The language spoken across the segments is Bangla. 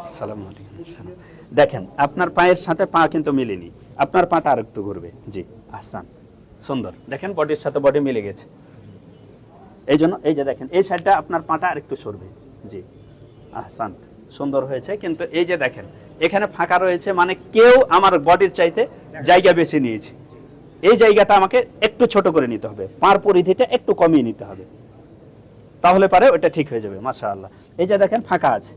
আসসালামু আলাইকুম। দেখেন আপনার পায়ের সাথে পা কিন্তু মিলেনি, আপনার পাটা আর একটু ঘুরবে। জি আহসান, সুন্দর। দেখেন বডির সাথে বডি মিলে গেছে, এই জন্য এই যে দেখেন এই সাইডটা আপনার পাটা আর একটু সরবে। জি আহসান, সুন্দর হয়েছে। কিন্তু এই যে দেখেন এখানে ফাঁকা রয়েছে, মানে কেউ আমার বডির চাইতে জায়গা বেশি নিয়েছে। এই জায়গাটা আমাকে একটু ছোট করে নিতে হবে, পার পরিধিটা একটু কমিয়ে নিতে হবে, তাহলে পারে ওটা ঠিক হয়ে যাবে। মাশাআল্লাহ, এই যে দেখেন ফাঁকা আছে,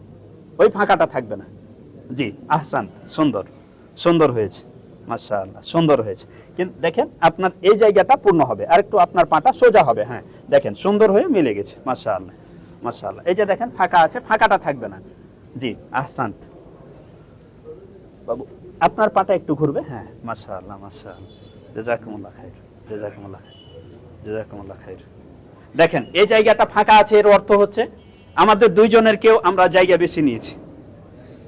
ওই ফাঁকাটা থাকবে না। জি আহসান, সুন্দর, সুন্দর হয়েছে। মাশাআল্লাহ, সুন্দর হয়েছে। কিন্তু দেখেন আপনার এই জায়গাটা পূর্ণ হবে, আর একটু আপনার পাটা সোজা হবে। হ্যাঁ দেখেন সুন্দর হয়ে মিলে গেছে। মাশাআল্লাহ, মাশাআল্লাহ। এই যে দেখেন ফাঁকা আছে, ফাঁকাটা থাকবে না। জি আহসান বাবু, আপনার পাটা একটু ঘুরবে। হ্যাঁ মাশাআল্লাহ, মাশাআল্লাহ, জাযাকুমুল্লাহ খাইর, জাযাকুমুল্লাহ খাইর, জাযাকুমুল্লাহ খাইর। দেখেন এই জায়গাটা ফাঁকা আছে, এর অর্থ হচ্ছে আমাদের দুইজনের কেউ আমরা জায়গা বেশি নিয়েছি,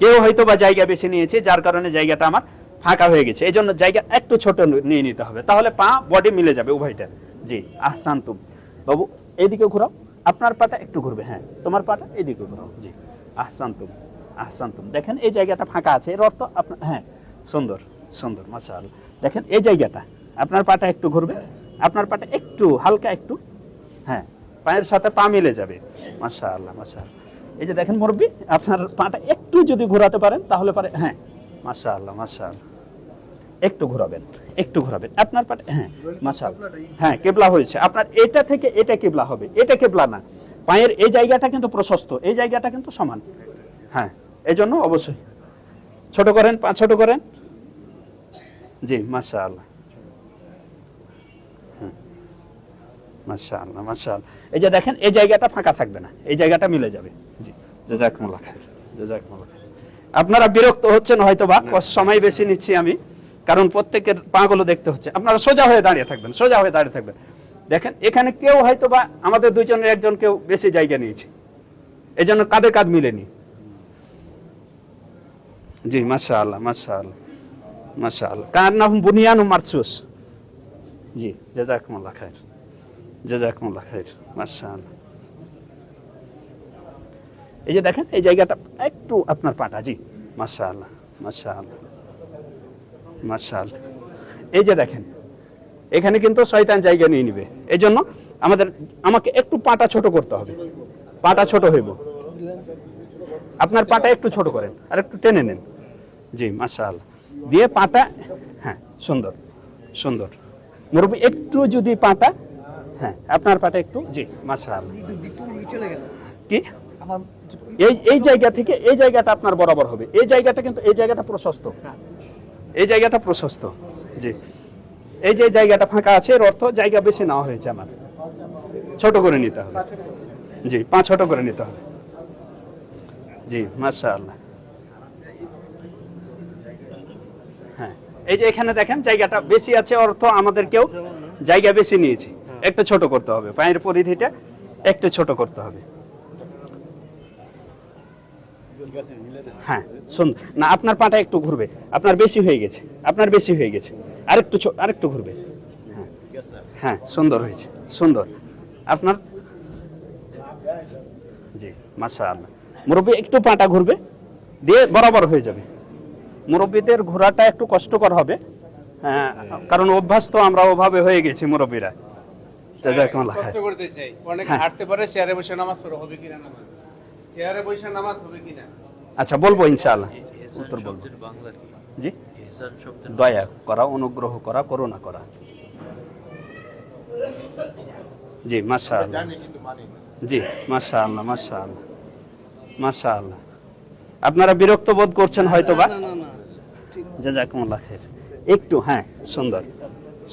কেউ হয়তো বা জায়গা বেশি নিয়েছে, যার কারণে জায়গাটা আমার ফাঁকা হয়ে গেছে। এই জন্য জায়গা একটু ছোট নিয়ে নিতে হবে, তাহলে পা বডি মিলে যাবে উভয়টা। জি আহসান তুম বাবু, এইদিকে ঘোরাও, আপনার পাটা একটু ঘুরবে। হ্যাঁ তোমার পাটা এইদিকে ঘোরাও। জি আহসান তুম, আহসান তুম। দেখেন এই জায়গাটা ফাঁকা আছে, এর অর্থ আপনার, হ্যাঁ সুন্দর, সুন্দর, মাশাআল্লাহ। দেখেন এই জায়গাটা আপনার পাটা একটু ঘুরবে, আপনার পাটা একটু হালকা একটু, হ্যাঁ পায়ের সাথে পা মিলে যাবে। মাশাআল্লাহ, মাশাআল্লাহ। এই যে দেখেন মুরব্বি, আপনার পাটা একটু যদি ঘোরাতে পারেন তাহলে পারে। হ্যাঁ মাশাআল্লাহ, মাশাআল্লাহ, একটু ঘোরাবেন, একটু ঘোরাবেন আপনার পাটা। হ্যাঁ মাশাআল্লাহ, হ্যাঁ কেবলা হয়েছে আপনার, এটা থেকে এটা কেবলা হবে, এটা কেবলা না। পায়ের এই জায়গাটা কিন্তু প্রশস্ত, এই জায়গাটা কিন্তু সমান। হ্যাঁ এই জন্য অবশ্যই ছোট করেন, পা ছোট করেন। জি মাশাআল্লাহ, মাশাআল্লাহ, মাশাআল্লাহ। এই যে দেখেন এই জায়গাটা ফাঁকা থাকবে না, এই জায়গাটা মিলে যাবে। জি জাযাকুমুল্লাহ খাইর, জাযাকুমুল্লাহ খাইর। আপনারা বিরক্ত হচ্ছেন হয়তো বা, সময় বেশি নিচ্ছি আমি, কারণ প্রত্যেকের পাগুলো দেখতে হচ্ছে। আপনারা সোজা হয়ে দাঁড়িয়ে থাকবেন, সোজা হয়ে দাঁড়িয়ে থাকবেন। দেখেন এখানে কেউ হয়তো বা আমাদের দুইজনের একজন কেউ বেশি জায়গা নিয়েছে, এই জন্য কাঁধে কাঁধ মিলেনি। জি মাশাআল্লাহ, মাশাআল্লাহ, মাশাআল্লাহ। কান্নাহুম বুনিয়ানুম মারসুস। জি জাযাকুমুল্লাহ খাইর, জাযাকুমুল্লাহ খাইর, মাশাআল্লাহ। এই যে দেখেন এই জায়গাটা একটু আপনার পাটা। জি মাশাআল্লাহ, মাশাআল্লাহ, মাশাআল্লাহ। এই যে দেখেন এখানে কিন্তু শয়তান জায়গা নিয়ে নিবে, এই জন্য আমাকে একটু পাটা ছোট করতে হবে, পাটা ছোট হইব। আপনার পাটা একটু ছোট করেন, আর একটু টেনে নেন। জি মাশাআল্লাহ, দিয়ে পাটা, হ্যাঁ সুন্দর, সুন্দর। মুরব্বি একটু যদি পাটা, হ্যাঁ আপনার পাটা একটু। জি মাশাআল্লাহ। কি এই এই জায়গা থেকে এই জায়গাটা আপনার বরাবর হবে, এই জায়গাটা কিন্তু এই জায়গাটা প্রশস্ত, এই জায়গাটা প্রশস্ত। জি এই যে জায়গাটা ফাঁকা আছে, এর অর্থ জায়গা বেশি নেওয়া হয়েছে, আমার ছোট করে নিতে হবে। জি পা ছোট করে নিতে হবে। জি মাশাআল্লাহ। হ্যাঁ এই যে এখানে দেখেন জায়গাটা বেশি আছে, অর্থ আমাদের কেউ জায়গা বেশি নিয়েছি, একটু ছোট করতে হবে, পায়ের পরিধিটা একটু ছোট করতে হবে। হ্যাঁ সুন্দর। না আপনার পাটা একটু ঘুরবে, আপনার বেশি হয়ে গেছে, আপনার বেশি হয়ে গেছে, আরেকটু আরেকটু ঘুরবে। হ্যাঁ হ্যাঁ সুন্দর হয়েছে, সুন্দর আপনার। জি মাশাআল্লাহ। মুরব্বি একটু পাটা ঘুরবে, দিয়ে বরাবর হয়ে যাবে। মুরব্বিদের ঘোরাটা একটু কষ্টকর হবে, হ্যাঁ কারণ অভ্যাস তো আমরা ওভাবে হয়ে গেছি মুরব্বিরা। জাযাকুমুল্লাহ খাইর। কষ্ট করতে চাই, অনেকে হাঁটতে পারে, চেয়ারে বসে নামাজ পড়া হবে কিনা, নামাজ চেয়ারে বসে নামাজ হবে কিনা। আচ্ছা বলবো ইনশাআল্লাহ, উত্তর বলবো। জি দয়া করা, অনুগ্রহ করা, করুণা করা। জি মাশাআল্লাহ, জি মাশাআল্লাহ, মাশাআল্লাহ, মাশাআল্লাহ। আপনারা বিরক্ত বোধ করছেন হয়তো বা। জাযাকুমুল্লাহ খাইর। একটু, হ্যাঁ সুন্দর,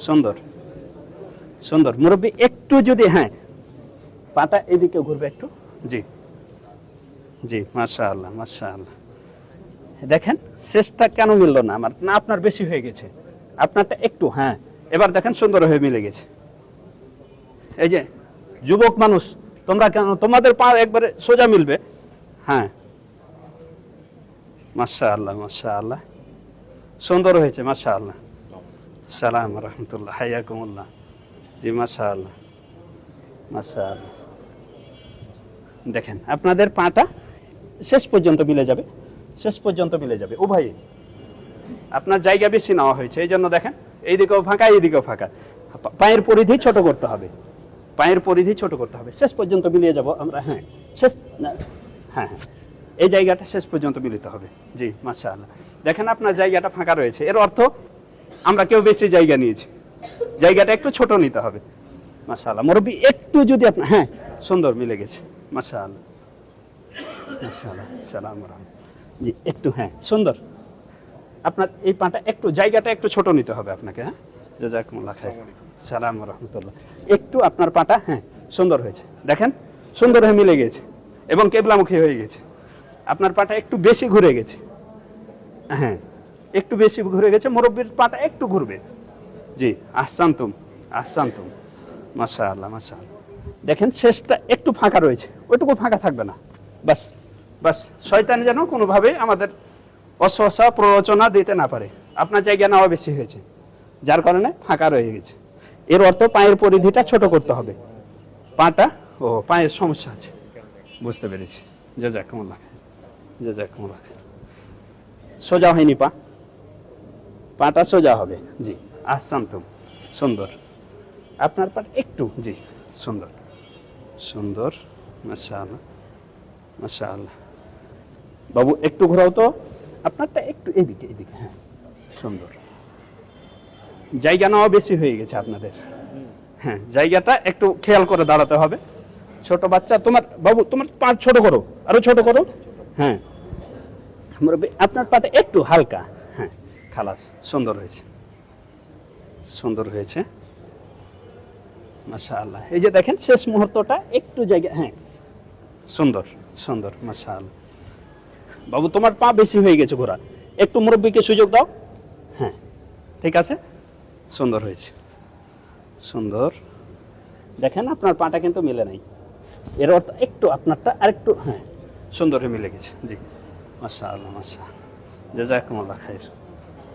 সুন্দর, সুন্দর। মুরব্বি একটু যদি, হ্যাঁ পাটা এদিকে ঘুরবে একটু। জি জি মাশাআল্লাহ, মাশাআল্লাহ। দেখেন শেষটা কেন মিলল না আমার, না আপনার বেশি হয়ে গেছে, আপনারটা একটু। হ্যাঁ এবার দেখেন সুন্দর হয়ে মিলে গেছে। এই যে যুবক মানুষ তোমরা কেন, তোমাদের পা একবারে সোজা মিলবে। হ্যাঁ মাশাআল্লাহ, মাশাআল্লাহ, সুন্দর হয়েছে। মাশাআল্লাহ, সালাম রাহমাতুল্লাহ, হায়াকুমুল্লাহ। জি মাশাআল্লাহ, মাশাআল্লাহ। দেখেন আপনাদের পাটা শেষ পর্যন্ত মিলে যাবে, শেষ পর্যন্ত মিলে যাবে উভয়ই। আপনার জায়গা বেশি নেওয়া হয়েছে, এই জন্য দেখেন এইদিকেও ফাঁকা এইদিকেও ফাঁকা। পায়ের পরিধি ছোট করতে হবে, পায়ের পরিধি ছোট করতে হবে। শেষ পর্যন্ত মিলিয়ে যাব আমরা। হ্যাঁ শেষ, হ্যাঁ হ্যাঁ এই জায়গাটা শেষ পর্যন্ত মিলিতে হবে। জি মাশাআল্লাহ। দেখেন আপনার জায়গাটা ফাঁকা রয়েছে, এর অর্থ আমরা কেউ বেশি জায়গা নিয়েছি, জায়গাটা একটু ছোট নিতে হবে। মাশাআল্লাহ মুরব্বি একটু যদি আপনার, হ্যাঁ সুন্দর মিলে গেছে মাশাআল্লাহ মাশাআল্লাহ। সালাম রাহমাতুল্লাহ। জি একটু, হ্যাঁ সুন্দর। আপনার এই পাটা একটু, জায়গাটা একটু ছোট নিতে হবে আপনাকে। হ্যাঁ জাযাকুমুল্লাহ খাইর। সালাম রাহমাতুল্লাহ। একটু আপনার পাটা, হ্যাঁ সুন্দর হয়েছে, দেখেন সুন্দর হয়ে মিলে গেছে এবং কেবলামুখী হয়ে গেছে। আপনার পাটা একটু বেশি ঘুরে গেছে, হ্যাঁ একটু বেশি ঘুরে গেছে, মুরব্বির পাটা একটু ঘুরবে। জি আহসানতুম আহসানতুম মাশাআল্লাহ মাশাআল্লাহ। দেখেন শেষটা একটু ফাঁকা রয়েছে, ওইটুকু ফাঁকা থাকবে না। বাস বাস, শয়তান যেন কোনোভাবে আমাদের অস্বসা প্ররোচনা দিতে না পারে। আপনার জায়গা নেওয়া বেশি হয়েছে, যার কারণে ফাঁকা রয়ে গেছে। এর অর্থ পায়ের পরিধিটা ছোট করতে হবে। পাটা, ও পায়ের সমস্যা আছে, বুঝতে পেরেছি। জাযাকুমুল্লাহ জাযাকুমুল্লাহ। সোজা হয়নি পা, পাটা সোজা হবে। জি আহসানতুম, সুন্দর। আপনার পাটা একটু, জি সুন্দর সুন্দর মাশাআল্লাহ মাশাআল্লাহ। বাবু একটু ঘোরাও তো, আপনারটা একটু এদিকে এদিকে, হ্যাঁ সুন্দর। জায়গা নেওয়া বেশি হয়ে গেছে আপনাদের, হ্যাঁ জায়গাটা একটু খেয়াল করে দাঁড়াতে হবে। ছোট বাচ্চা, তোমার বাবু তোমার পা ছোট করো, আরো ছোট করো। হ্যাঁ আপনার পাটা একটু হালকা, হ্যাঁ খালাস, সুন্দর হয়েছে সুন্দর হয়েছে মাশাআল্লাহ। এই যে দেখেন শেষ মুহূর্তটা একটু জায়গা, হ্যাঁ সুন্দর সুন্দর মাশাআল্লাহ। বাবু তোমার পা বেশি হয়ে গেছে ঘোরা, একটু মুরব্বিকে সুযোগ দাও। হ্যাঁ ঠিক আছে, সুন্দর হয়েছে সুন্দর। দেখেন আপনার পাটা কিন্তু মিলে নাই, এর অর্থ একটু আপনারটা আরেকটু, হ্যাঁ সুন্দর হয়ে মিলে গেছে। জি মাশাআল্লাহ মাশাআল্লাহ। জাযাকুমুল্লাহ খাইর।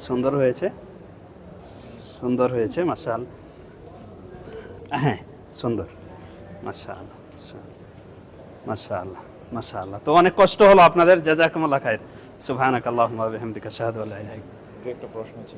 সুন্দর হয়েছে সুন্দর হয়েছে মাশাআল্লাহ। হ্যাঁ সুন্দর মাশাআল্লাহ মাশাআল্লাহ মাশাআল্লাহ। তো অনেক কষ্ট হলো আপনাদের, জাযাকুমুল্লাহ খাইর। সুবহানাকাল্লাহুম্মা ওয়া বিহামদিকা আশহাদু আল্লা ইলাহা ইল্লা আনতা। একটা প্রশ্ন ছিল।